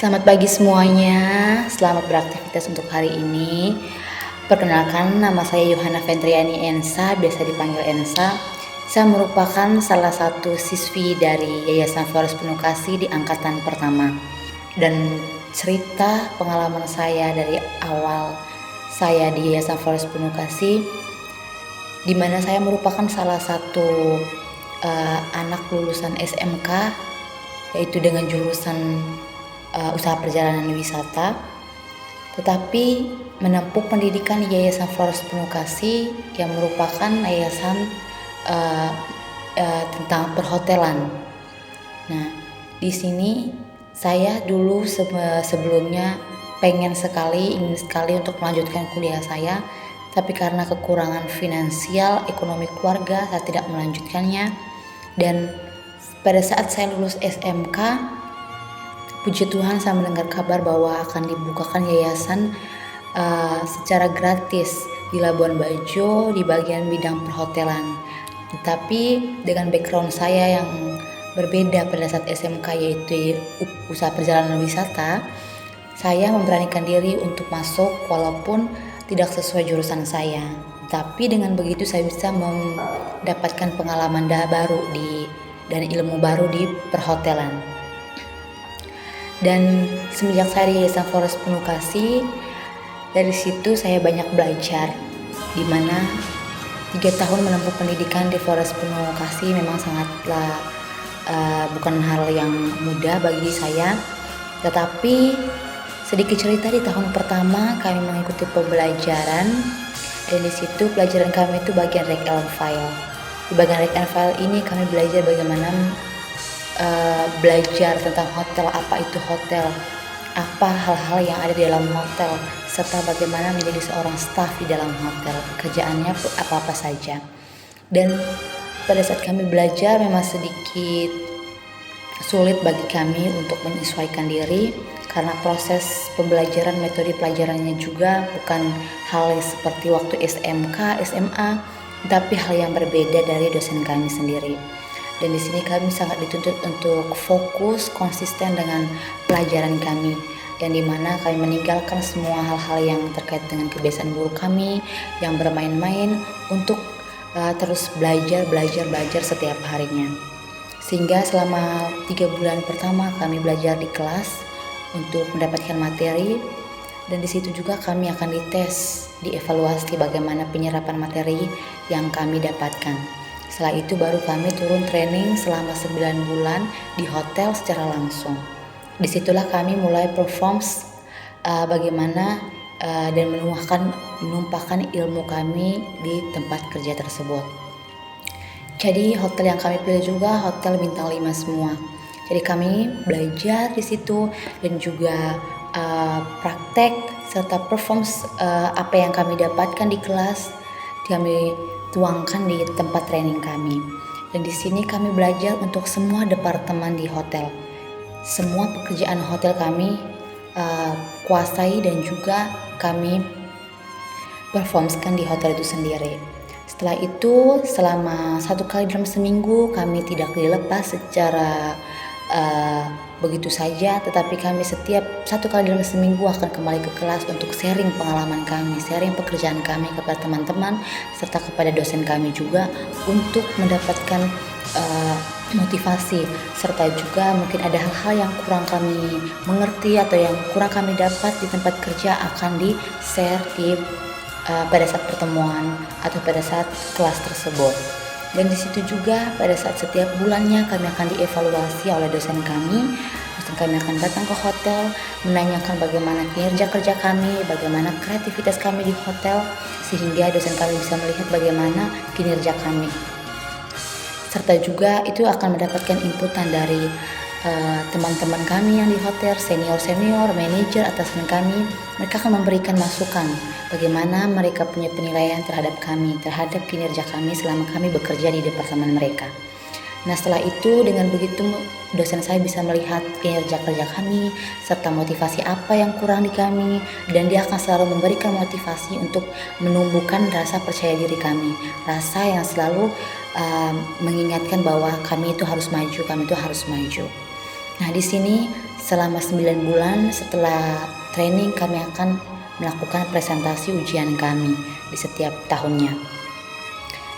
Selamat pagi semuanya, selamat beraktivitas untuk hari ini. Perkenalkan, nama saya Yohana Fentriani Ensa, biasa dipanggil Ensa. Saya merupakan salah satu siswi dari Yayasan Flores Penuh Kasih di angkatan pertama. Dan cerita pengalaman saya dari awal saya di Yayasan Flores Penuh Kasih, di mana saya merupakan salah satu anak lulusan SMK, yaitu dengan jurusan usaha perjalanan wisata, tetapi menempuh pendidikan di Yayasan Flores Penuh Kasih yang merupakan yayasan tentang perhotelan. Nah, di sini saya dulu sebelumnya ingin sekali untuk melanjutkan kuliah saya, tapi karena kekurangan finansial, ekonomi keluarga, saya tidak melanjutkannya. Dan pada saat saya lulus SMK, puji Tuhan saya mendengar kabar bahwa akan dibukakan yayasan secara gratis di Labuan Bajo di bagian bidang perhotelan. Tetapi dengan background saya yang berbeda pada saat SMK, yaitu usaha perjalanan wisata, saya memberanikan diri untuk masuk walaupun tidak sesuai jurusan saya. Tapi dengan begitu saya bisa mendapatkan pengalaman baru dan ilmu baru di perhotelan. Dan semenjak saya di Yayasan Flores Penuh Kasih, dari situ saya banyak belajar, di mana 3 tahun menempuh pendidikan di Flores Penuh Kasih memang sangatlah bukan hal yang mudah bagi saya. Tetapi sedikit cerita, di tahun pertama kami mengikuti pembelajaran, dan di situ pelajaran kami itu bagian rec and file. Di bagian rec and file ini kami belajar bagaimana belajar tentang hotel, apa itu hotel, apa hal-hal yang ada di dalam hotel, serta bagaimana menjadi seorang staf di dalam hotel, pekerjaannya apa-apa saja. Dan pada saat kami belajar memang sedikit sulit bagi kami untuk menyesuaikan diri, karena proses pembelajaran, metode pelajarannya juga bukan hal yang seperti waktu SMK, SMA, tapi hal yang berbeda dari dosen kami sendiri. Dan di sini kami sangat dituntut untuk fokus, konsisten dengan pelajaran kami, yang dimana kami meninggalkan semua hal-hal yang terkait dengan kebiasaan buruk kami yang bermain-main untuk terus belajar setiap harinya. Sehingga selama 3 bulan pertama kami belajar di kelas untuk mendapatkan materi, dan di situ juga kami akan dites, dievaluasi bagaimana penyerapan materi yang kami dapatkan. Setelah itu baru kami turun training selama 9 bulan di hotel secara langsung. Disitulah kami mulai performs bagaimana dan menumpahkan ilmu kami di tempat kerja tersebut. Jadi hotel yang kami pilih juga hotel bintang 5 semua. Jadi kami belajar di situ dan juga praktek serta performs apa yang kami dapatkan di kelas kami tuangkan di tempat training kami. Dan di sini kami belajar untuk semua departemen di hotel. Semua pekerjaan hotel kami kuasai dan juga kami performskan di hotel itu sendiri. Setelah itu selama 1 kali dalam seminggu kami tidak dilepas secara begitu saja, tetapi kami setiap 1 kali dalam seminggu akan kembali ke kelas untuk sharing pengalaman kami, sharing pekerjaan kami kepada teman-teman serta kepada dosen kami juga, untuk mendapatkan motivasi, serta juga mungkin ada hal-hal yang kurang kami mengerti atau yang kurang kami dapat di tempat kerja akan di-share pada saat pertemuan atau pada saat kelas tersebut. Dan di situ juga pada saat setiap bulannya kami akan dievaluasi oleh dosen kami. Dosen kami akan datang ke hotel, menanyakan bagaimana kinerja kerja kami, bagaimana kreativitas kami di hotel, sehingga dosen kami bisa melihat bagaimana kinerja kami. Serta juga itu akan mendapatkan inputan dari teman-teman kami yang di hotel, senior, manajer, atasan kami. Mereka akan memberikan masukan bagaimana mereka punya penilaian terhadap kami, terhadap kinerja kami selama kami bekerja di departemen mereka. Nah, setelah itu dengan begitu dosen saya bisa melihat kinerja kerja kami serta motivasi apa yang kurang di kami, dan dia akan selalu memberikan motivasi untuk menumbuhkan rasa percaya diri kami, rasa yang selalu mengingatkan bahwa kami itu harus maju. Nah, di sini selama 9 bulan setelah training kami akan melakukan presentasi ujian kami di setiap tahunnya.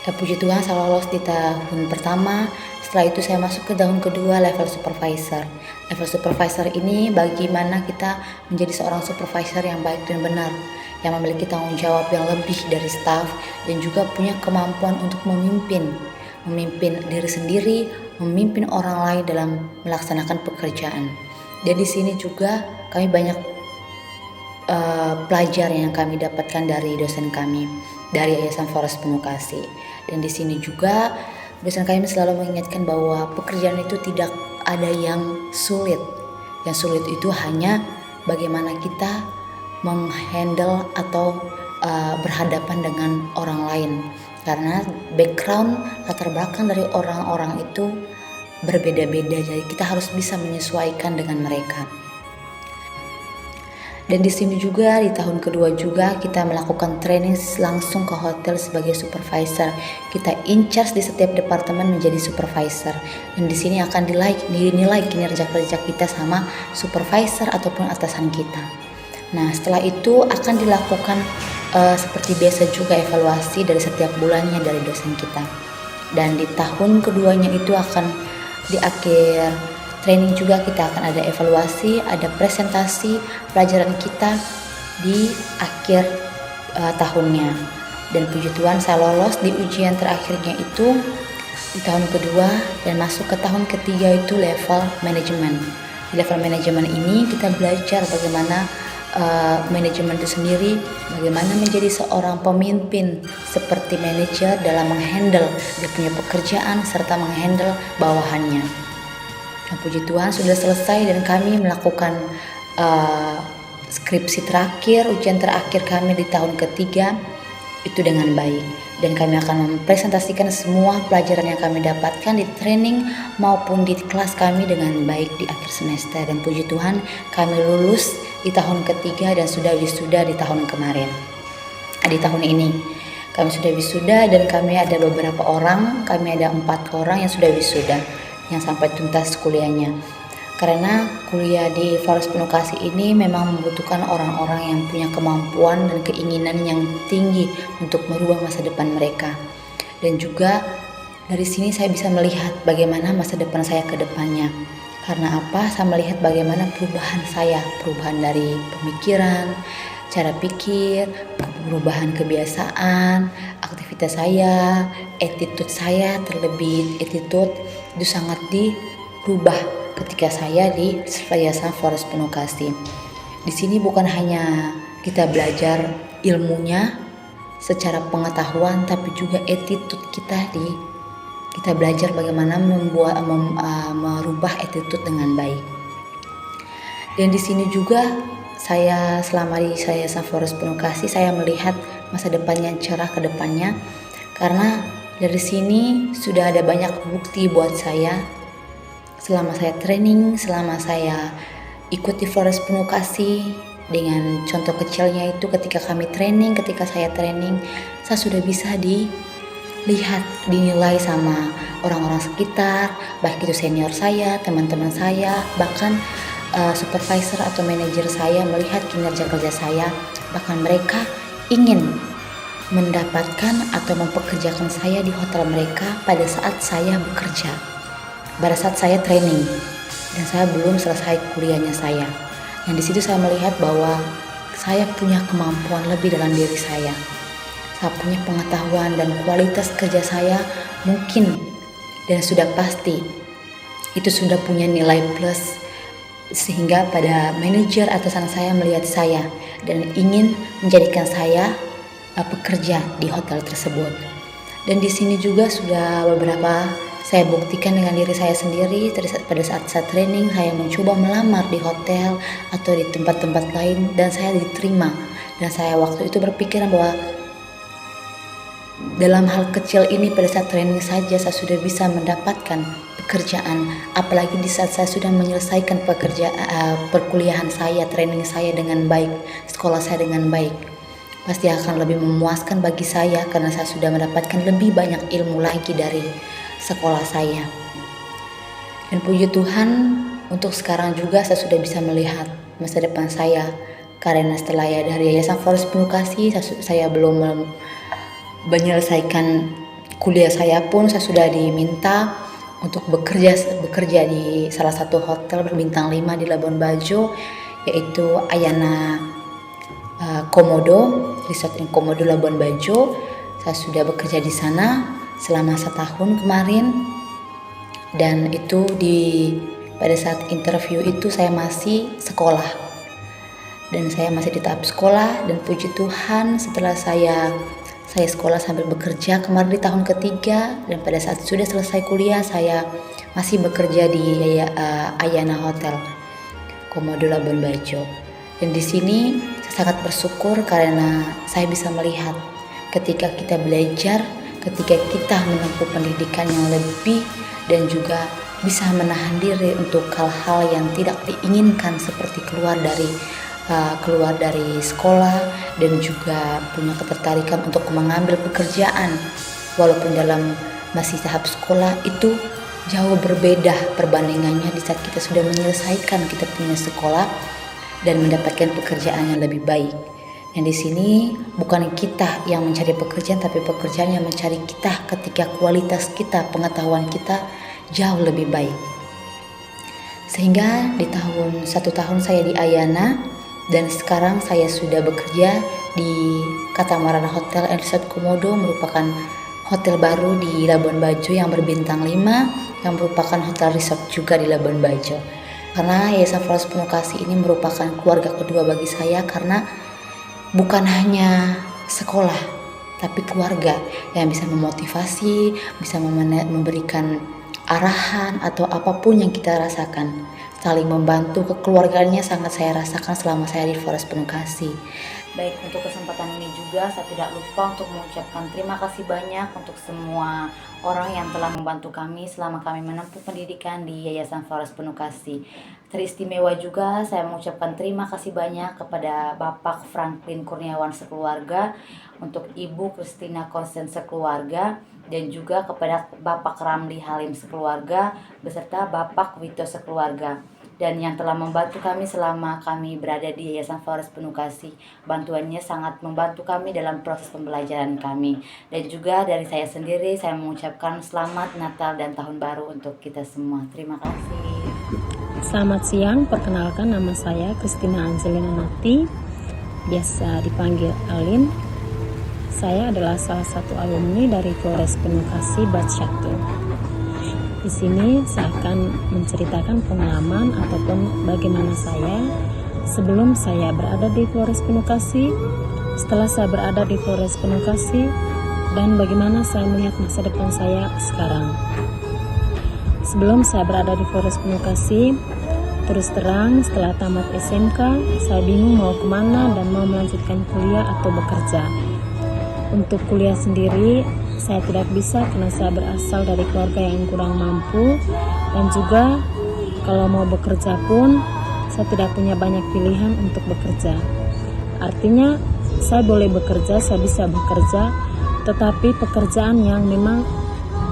Dan puji Tuhan saya lolos di tahun pertama. Setelah itu saya masuk ke tahun kedua level supervisor. Level supervisor ini bagaimana kita menjadi seorang supervisor yang baik dan benar, yang memiliki tanggung jawab yang lebih dari staff dan juga punya kemampuan untuk memimpin diri sendiri, memimpin orang lain dalam melaksanakan pekerjaan. Dan di sini juga kami banyak pelajaran yang kami dapatkan dari dosen kami dari Yayasan Forest Penuh Kasih. Dan di sini juga dosen kami selalu mengingatkan bahwa pekerjaan itu tidak ada yang sulit. Yang sulit itu hanya bagaimana kita menghandle atau berhadapan dengan orang lain. Karena background latar belakang dari orang-orang itu berbeda-beda, jadi kita harus bisa menyesuaikan dengan mereka. Dan di sini juga di tahun kedua juga kita melakukan training langsung ke hotel sebagai supervisor. Kita in charge di setiap departemen menjadi supervisor. Dan di sini akan dinilai kinerja kerja kita sama supervisor ataupun atasan kita. Nah, setelah itu akan dilakukan seperti biasa juga evaluasi dari setiap bulannya dari dosen kita. Dan di tahun keduanya itu akan di akhir training juga kita akan ada evaluasi, ada presentasi pelajaran kita di akhir tahunnya. Dan puji Tuhan saya lolos di ujian terakhirnya itu di tahun kedua dan masuk ke tahun ketiga itu level manajemen. Di level manajemen ini kita belajar bagaimana manajemen itu sendiri, bagaimana menjadi seorang pemimpin seperti manajer dalam menghandle dia punya pekerjaan serta menghandle bawahannya. Dan puji Tuhan sudah selesai dan kami melakukan skripsi terakhir, ujian terakhir kami di tahun ketiga itu dengan baik. Dan kami akan mempresentasikan semua pelajaran yang kami dapatkan di training maupun di kelas kami dengan baik di akhir semester. Dan puji Tuhan kami lulus di tahun ketiga dan sudah wisuda di tahun kemarin. Di tahun ini kami sudah wisuda dan kami ada beberapa orang, kami ada 4 orang yang sudah wisuda, yang sampai tuntas kuliahnya. Karena kuliah di Forest Penuh Kasih ini memang membutuhkan orang-orang yang punya kemampuan dan keinginan yang tinggi untuk merubah masa depan mereka. Dan juga dari sini saya bisa melihat bagaimana masa depan saya ke depannya. Karena apa? Saya melihat bagaimana perubahan saya, perubahan dari pemikiran, cara pikir, perubahan kebiasaan, aktivitas saya, attitude saya, terlebih attitude itu sangat dirubah ketika saya di Yayasan Forest Penuh Kasih. Di sini bukan hanya kita belajar ilmunya secara pengetahuan, tapi juga attitude kita belajar bagaimana merubah attitude dengan baik. Dan di sini juga saya selama di Yayasan Forest Penuh Kasih saya melihat masa depan yang cerah ke depannya, karena dari sini sudah ada banyak bukti buat saya. Selama saya training, selama saya ikuti Forest Penuh Kasih, dengan contoh kecilnya itu ketika saya training, saya sudah bisa dilihat, dinilai sama orang-orang sekitar, baik itu senior saya, teman-teman saya, bahkan supervisor atau manajer saya melihat kinerja kerja saya, bahkan mereka ingin mendapatkan atau mempekerjakan saya di hotel mereka pada saat saya bekerja. Pada saat saya training dan saya belum selesai kuliahnya saya. Yang di situ saya melihat bahwa saya punya kemampuan lebih dalam diri saya. Saya punya pengetahuan dan kualitas kerja saya mungkin dan sudah pasti itu sudah punya nilai plus, sehingga pada manajer atasan saya melihat saya dan ingin menjadikan saya bekerja di hotel tersebut. Dan di sini juga sudah beberapa saya buktikan dengan diri saya sendiri. Pada saat saya training, saya mencoba melamar di hotel atau di tempat-tempat lain dan saya diterima. Dan saya waktu itu berpikiran bahwa dalam hal kecil ini pada saat training saja saya sudah bisa mendapatkan pekerjaan. Apalagi di saat saya sudah menyelesaikan perkuliahan saya, training saya dengan baik, sekolah saya dengan baik. Pasti akan lebih memuaskan bagi saya karena saya sudah mendapatkan lebih banyak ilmu lagi dari sekolah saya. Dan puji Tuhan Untuk sekarang juga saya sudah bisa melihat masa depan saya, karena setelah dari Yayasan Flores Penuh Kasih saya belum menyelesaikan kuliah saya pun saya sudah diminta untuk bekerja di salah satu hotel berbintang 5 di Labuan Bajo, yaitu Ayana Komodo, Resort Komodo Labuan Bajo. Saya sudah bekerja di sana selama 1 tahun kemarin, dan itu pada saat interview itu saya masih sekolah, dan saya masih di tahap sekolah. Dan puji Tuhan, setelah saya sekolah sambil bekerja kemarin di tahun ketiga, dan pada saat sudah selesai kuliah saya masih bekerja di Ayana Hotel Komodo Labuan Bajo. Dan di sini saya sangat bersyukur karena saya bisa melihat ketika kita belajar, ketika kita menempuh pendidikan yang lebih, dan juga bisa menahan diri untuk hal-hal yang tidak diinginkan seperti keluar dari sekolah, dan juga punya ketertarikan untuk mengambil pekerjaan walaupun dalam masih tahap sekolah. Itu jauh berbeda perbandingannya di saat kita sudah menyelesaikan kita punya sekolah dan mendapatkan pekerjaan yang lebih baik. Dan di sini bukan kita yang mencari pekerjaan, tapi pekerjaan yang mencari kita ketika kualitas kita, pengetahuan kita jauh lebih baik. Sehingga di 1 tahun saya di Ayana, dan sekarang saya sudah bekerja di Katamaran Hotel and Resort Komodo, merupakan hotel baru di Labuan Bajo yang berbintang 5, yang merupakan hotel resort juga di Labuan Bajo. Karena Yayasan Flores Penuh Kasih ini merupakan keluarga kedua bagi saya, karena bukan hanya sekolah, tapi keluarga yang bisa memotivasi, bisa memberikan arahan atau apapun yang kita rasakan. Saling membantu, kekeluargaannya sangat saya rasakan selama saya di Flores Penuh Kasih. Baik, untuk kesempatan ini juga saya tidak lupa untuk mengucapkan terima kasih banyak untuk semua orang yang telah membantu kami selama kami menempuh pendidikan di Yayasan Flores Penuh Kasih. Teristimewa juga saya mengucapkan terima kasih banyak kepada Bapak Franklin Kurniawan sekeluarga, untuk Ibu Christina Konsen sekeluarga, dan juga kepada Bapak Ramli Halim sekeluarga, beserta Bapak Wito sekeluarga, dan yang telah membantu kami selama kami berada di Yayasan Flores Penuh Kasih. Bantuannya sangat membantu kami dalam proses pembelajaran kami. Dan juga dari saya sendiri, saya mengucapkan selamat Natal dan Tahun Baru untuk kita semua. Terima kasih. Selamat siang, perkenalkan nama saya Christina Angelina Nati, biasa dipanggil Alin. Saya adalah salah satu alumni dari Flores Penuh Kasih Batch 1. Di sini saya akan menceritakan pengalaman ataupun bagaimana saya sebelum saya berada di Flores Penuh Kasih, setelah saya berada di Flores Penuh Kasih, dan bagaimana saya melihat masa depan saya sekarang. Sebelum saya berada di Flores Penuh Kasih, terus terang setelah tamat SMK, saya bingung mau kemana dan mau melanjutkan kuliah atau bekerja. Untuk kuliah sendiri, saya tidak bisa karena saya berasal dari keluarga yang kurang mampu, dan juga kalau mau bekerja pun saya tidak punya banyak pilihan untuk bekerja. Artinya saya boleh bekerja, saya bisa bekerja, tetapi pekerjaan yang memang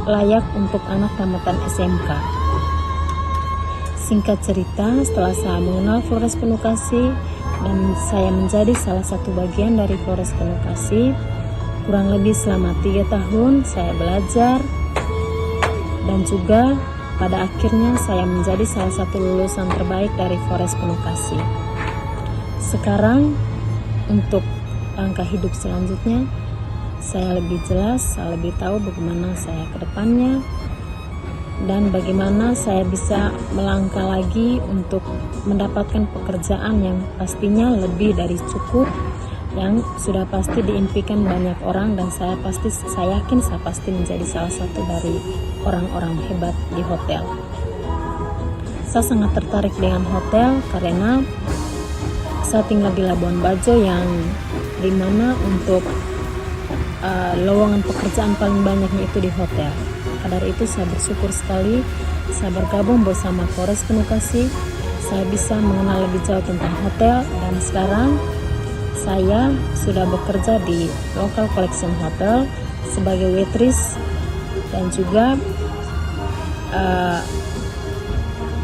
layak untuk anak tamatan SMK. Singkat cerita, setelah saya mengenal Flores Penuh Kasih dan saya menjadi salah satu bagian dari Flores Penuh Kasih, kurang lebih selama 3 tahun saya belajar, dan juga pada akhirnya saya menjadi salah satu lulusan terbaik dari Flores Penuh Kasih. Sekarang untuk langkah hidup selanjutnya, saya lebih jelas, saya lebih tahu bagaimana saya ke depannya dan bagaimana saya bisa melangkah lagi untuk mendapatkan pekerjaan yang pastinya lebih dari cukup, yang sudah pasti diimpikan banyak orang, dan saya yakin saya pasti menjadi salah satu dari orang-orang hebat di hotel. Saya sangat tertarik dengan hotel karena saya tinggal di Labuan Bajo yang dimana untuk lowongan pekerjaan paling banyaknya itu di hotel. Dari itu saya bersyukur sekali saya bergabung bersama Flores Penuh Kasih. Saya bisa mengenal lebih jauh tentang hotel, dan sekarang saya sudah bekerja di Local Collection Hotel sebagai waitress, dan juga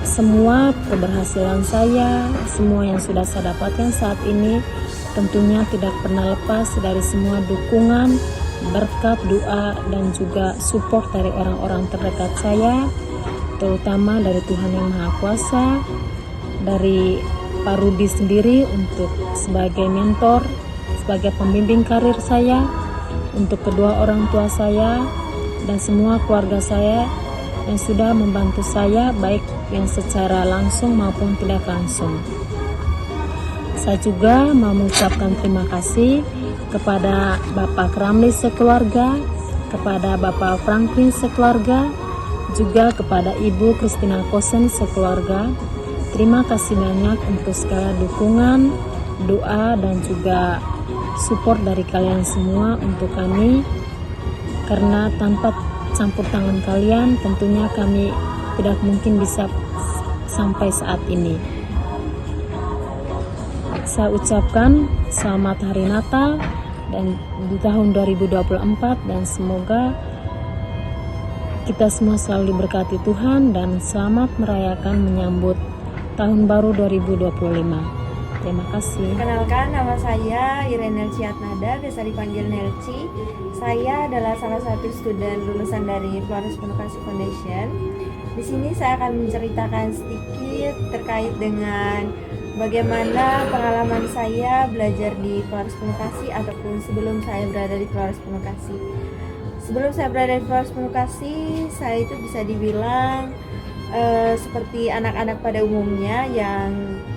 semua keberhasilan saya, semua yang sudah saya dapatkan saat ini tentunya tidak pernah lepas dari semua dukungan, berkat, doa, dan juga support dari orang-orang terdekat saya, terutama dari Tuhan Yang Maha Kuasa, dari Pak Rudi sendiri untuk sebagai mentor, sebagai pembimbing karir saya, untuk kedua orang tua saya, dan semua keluarga saya yang sudah membantu saya baik yang secara langsung maupun tidak langsung. Saya juga mau mengucapkan terima kasih kepada Bapak Ramli sekeluarga, kepada Bapak Franklin sekeluarga, juga kepada Ibu Christina Kosen sekeluarga. Terima kasih banyak untuk segala dukungan, doa, dan juga support dari kalian semua untuk kami, karena tanpa campur tangan kalian tentunya kami tidak mungkin bisa sampai saat ini. Saya ucapkan selamat Hari Natal dan di tahun 2024, dan semoga kita semua selalu diberkati Tuhan dan selamat merayakan menyambut tahun baru 2025. Terima kasih. Kenalkan, nama saya Irene Nelci Atnada, biasa dipanggil Nelci. Saya adalah salah satu student lulusan dari Flores Penukasi Foundation. Di sini saya akan menceritakan sedikit terkait dengan bagaimana pengalaman saya belajar di Flores Penukasi ataupun sebelum saya berada di Flores Penukasi. Sebelum saya berada di Flores Penukasi, saya itu bisa dibilang seperti anak-anak pada umumnya yang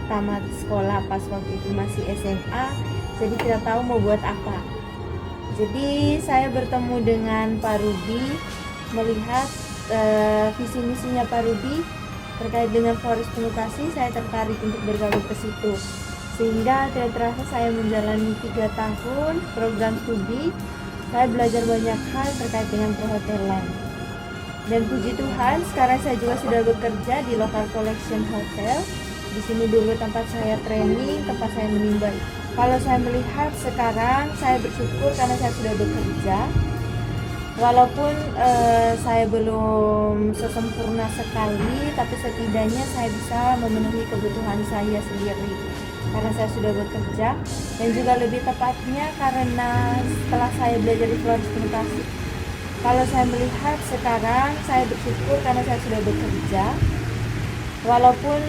tamat sekolah pas waktu itu masih SMA, jadi tidak tahu mau buat apa. Jadi saya bertemu dengan Pak Rudi, melihat visi misinya Pak Rudi terkait dengan Flores Penukasi, saya tertarik untuk bergabung ke situ. Sehingga tidak terasa saya menjalani 3 tahun program studi, saya belajar banyak hal terkait dengan perhotelan. Dan puji Tuhan, sekarang saya juga sudah bekerja di Local Collection Hotel. Di sini dulu tempat saya training, tempat saya menimba. Kalau saya melihat sekarang, saya bersyukur karena saya sudah bekerja. Walaupun saya belum sesempurna sekali, tapi setidaknya saya bisa memenuhi kebutuhan saya sendiri karena saya sudah bekerja. Dan juga lebih tepatnya karena setelah saya belajar di Flores Penukasi, kalau saya melihat sekarang, saya bersyukur karena saya sudah bekerja. Walaupun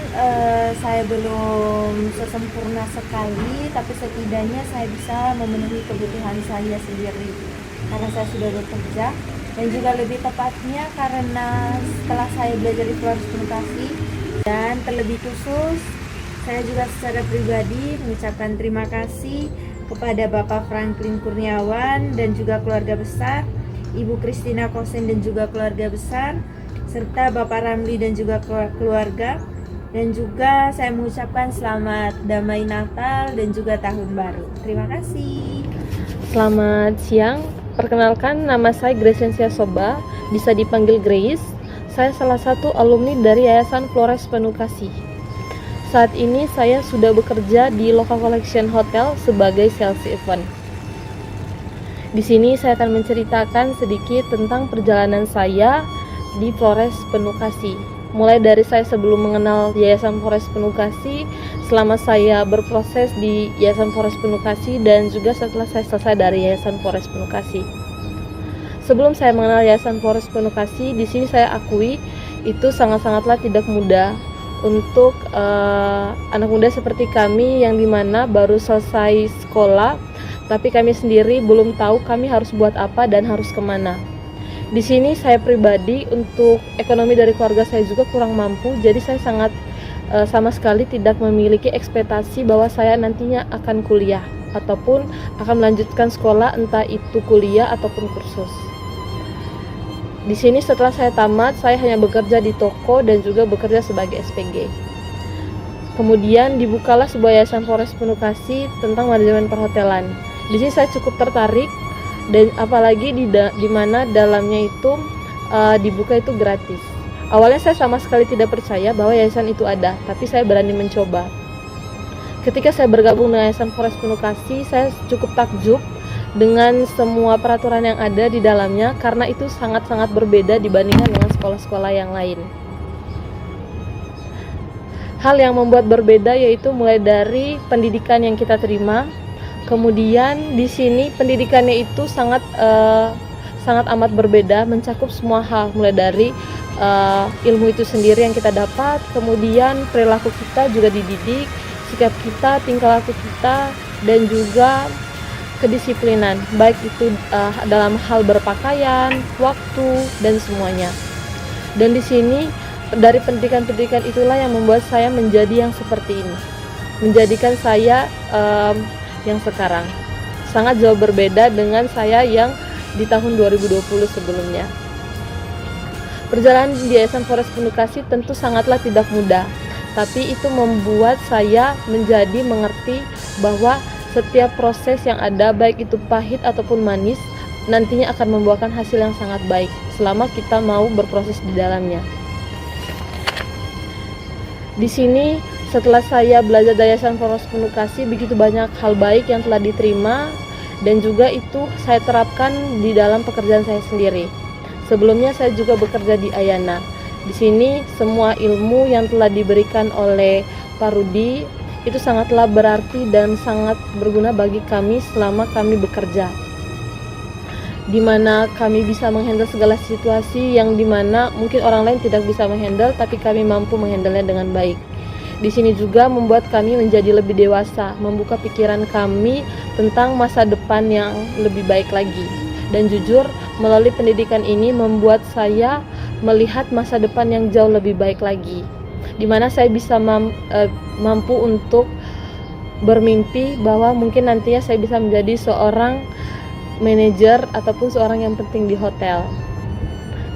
saya belum sesempurna sekali, tapi setidaknya saya bisa memenuhi kebutuhan saya sendiri karena saya sudah bekerja. Dan juga lebih tepatnya karena setelah saya belajar di Flores Penukasi, dan terlebih khusus saya juga secara pribadi mengucapkan terima kasih kepada Bapak Franklin Kurniawan dan juga keluarga besar, Ibu Christina Kosen dan juga keluarga besar, serta Bapak Ramli dan juga keluarga. Dan juga saya mengucapkan selamat damai Natal dan juga tahun baru. Terima kasih. Selamat siang, perkenalkan nama saya Gracensia Soba, bisa dipanggil Grace. Saya salah satu alumni dari Yayasan Flores Penukasi. Saat ini saya sudah bekerja di Local Collection Hotel sebagai sales event. Di sini saya akan menceritakan sedikit tentang perjalanan saya di Flores Penukasi. Mulai dari saya sebelum mengenal Yayasan Flores Penukasi, selama saya berproses di Yayasan Flores Penukasi, dan juga setelah saya selesai dari Yayasan Flores Penukasi. Sebelum saya mengenal Yayasan Flores Penukasi, di sini saya akui itu sangat-sangatlah tidak mudah untuk anak muda seperti kami yang dimana baru selesai sekolah, tapi kami sendiri belum tahu kami harus buat apa dan harus kemana. Di sini saya pribadi untuk ekonomi dari keluarga saya juga kurang mampu, jadi saya sangat sama sekali tidak memiliki ekspektasi bahwa saya nantinya akan kuliah ataupun akan melanjutkan sekolah, entah itu kuliah ataupun kursus. Di sini setelah saya tamat, saya hanya bekerja di toko dan juga bekerja sebagai SPG. Kemudian dibukalah sebuah Yayasan Flores Penukasi tentang manajemen perhotelan. Di sini saya cukup tertarik, dan apalagi di mana dalamnya itu dibuka itu gratis. Awalnya saya sama sekali tidak percaya bahwa yayasan itu ada, tapi saya berani mencoba. Ketika saya bergabung dengan Yayasan Flores Penukasi, saya cukup takjub dengan semua peraturan yang ada di dalamnya, karena itu sangat-sangat berbeda dibandingkan dengan sekolah-sekolah yang lain. hal yang membuat berbeda yaitu mulai dari pendidikan yang kita terima. Kemudian di sini pendidikannya itu sangat amat berbeda, mencakup semua hal, mulai dari ilmu itu sendiri yang kita dapat, kemudian perilaku kita juga dididik, sikap kita, tingkah laku kita, dan juga kedisiplinan, baik itu dalam hal berpakaian, waktu, dan semuanya. Dan di sini dari pendidikan-pendidikan itulah yang membuat saya menjadi yang seperti ini, menjadikan saya yang sekarang sangat jauh berbeda dengan saya yang di tahun 2020 sebelumnya. Perjalanan di Yayasan Flores Penukasi tentu sangatlah tidak mudah, tapi itu membuat saya menjadi mengerti bahwa setiap proses yang ada, baik itu pahit ataupun manis, nantinya akan membuahkan hasil yang sangat baik selama kita mau berproses di dalamnya. Di sini setelah saya belajar dari Yayasan Flores Penukasi, begitu banyak hal baik yang telah diterima dan juga itu saya terapkan di dalam pekerjaan saya sendiri. Sebelumnya saya juga bekerja di Ayana. Di sini semua ilmu yang telah diberikan oleh Pak Rudi itu sangatlah berarti dan sangat berguna bagi kami selama kami bekerja. Di mana kami bisa menghandle segala situasi yang dimana mungkin orang lain tidak bisa menghandle, tapi kami mampu menghandlenya dengan baik. Di sini juga membuat kami menjadi lebih dewasa, membuka pikiran kami tentang masa depan yang lebih baik lagi. Dan jujur, melalui pendidikan ini membuat saya melihat masa depan yang jauh lebih baik lagi, di mana saya bisa mampu untuk bermimpi bahwa mungkin nantinya saya bisa menjadi seorang manajer ataupun seorang yang penting di hotel.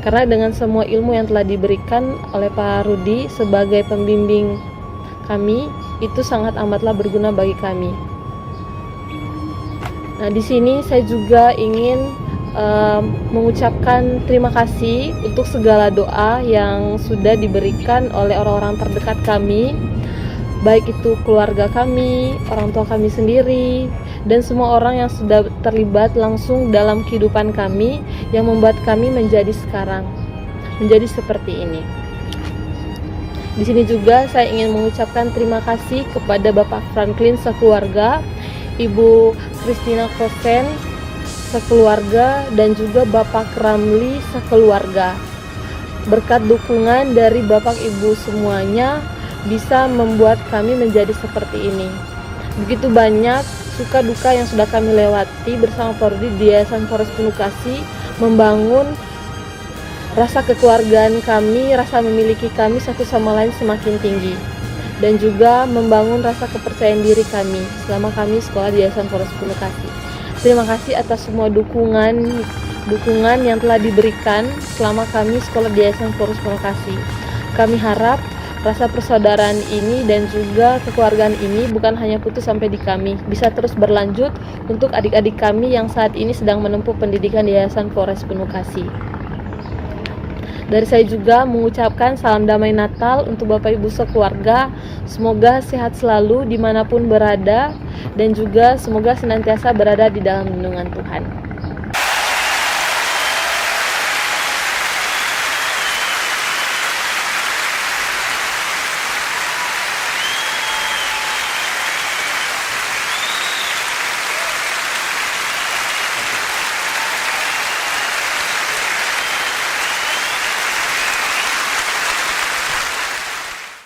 Karena dengan semua ilmu yang telah diberikan oleh Pak Rudi sebagai pembimbing kami, itu sangat amatlah berguna bagi kami. Nah, di sini saya juga ingin mengucapkan terima kasih untuk segala doa yang sudah diberikan oleh orang-orang terdekat kami, baik itu keluarga kami, orang tua kami sendiri, dan semua orang yang sudah terlibat langsung dalam kehidupan kami yang membuat kami menjadi sekarang, menjadi seperti ini. Di sini juga saya ingin mengucapkan terima kasih kepada Bapak Franklin sekeluarga, Ibu Christina Kosen sekeluarga, dan juga Bapak Ramli sekeluarga. Berkat dukungan dari Bapak Ibu semuanya bisa membuat kami menjadi seperti ini. Begitu banyak suka duka yang sudah kami lewati bersama Pak Rudi di Yayasan Flores Penukasi, membangun rasa kekeluargaan kami, rasa memiliki kami satu sama lain semakin tinggi, dan juga membangun rasa kepercayaan diri kami selama kami sekolah di Yayasan Flores Penukasi. Terima kasih atas semua dukungan yang telah diberikan selama kami sekolah di Yayasan Flores Penukasi. Kami harap rasa persaudaraan ini dan juga kekeluargaan ini bukan hanya putus sampai di kami, bisa terus berlanjut untuk adik-adik kami yang saat ini sedang menempuh pendidikan di Yayasan Flores Penukasi. Dari saya juga mengucapkan salam damai Natal untuk Bapak Ibu sekeluarga. Semoga sehat selalu dimanapun berada, dan juga semoga senantiasa berada di dalam lindungan Tuhan.